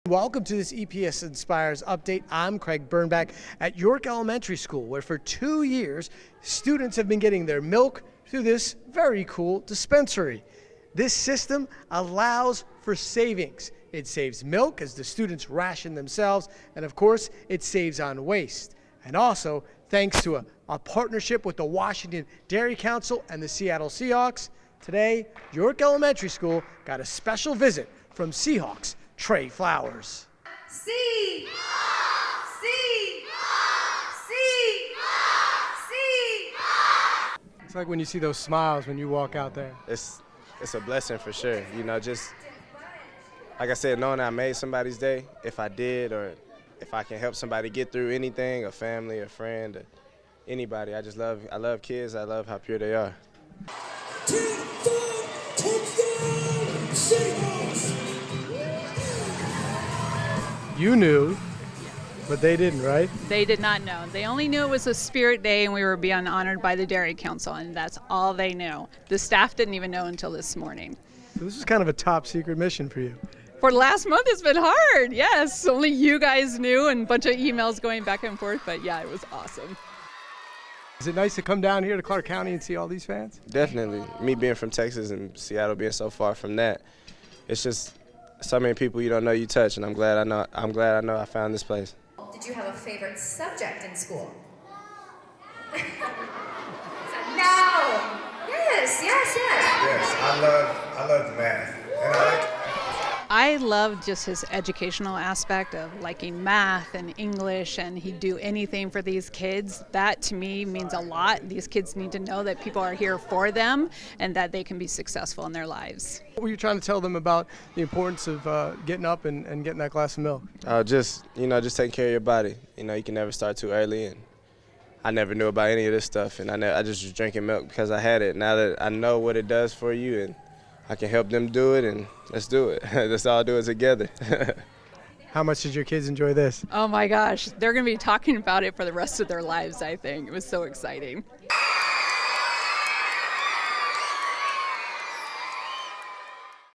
Welcome to this EPS Inspires update. I'm Craig Burnback at York Elementary School, where for 2 years, students have been getting their milk through this very cool dispensary. This system allows for savings. It saves milk as the students ration themselves, and of course, it saves on waste. And also, thanks to a partnership with the Washington Dairy Council and the Seattle Seahawks, today, York Elementary School got a special visit from Seahawks Tre Flowers. See! See! See! See! It's like when you see those smiles when you walk out there. It's a blessing for sure. You know, just like I said, knowing I made somebody's day, if I did, or if I can help somebody get through anything, a family, a friend, or anybody. I love kids. I love how pure they are. Touchdown, Seahawks! You knew, but they didn't, right? They did not know. They only knew it was a spirit day and we were being honored by the Dairy Council, and that's all they knew. The staff didn't even know until this morning. So this is kind of a top secret mission for you. For the last month, it's been hard. Yes, only you guys knew, and a bunch of emails going back and forth, but yeah, it was awesome. Is it nice to come down here to Clark County and see all these fans? Definitely. Me being from Texas and Seattle being so far from that, it's just so many people you don't know you touch, and I'm glad I know I found this place. Did you have a favorite subject in school? No! Yes. Yes, I love math. And I love just his educational aspect of liking math and English, and he'd do anything for these kids. That to me means a lot. These kids need to know that people are here for them and that they can be successful in their lives. What were you trying to tell them about the importance of getting up and getting that glass of milk? Just taking care of your body. You know, you can never start too early, and I never knew about any of this stuff, and I just was drinking milk because I had it. Now that I know what it does for you, and I can help them do it, and let's do it. Let's all do it together. How much did your kids enjoy this? Oh my gosh, they're going to be talking about it for the rest of their lives, I think. It was so exciting.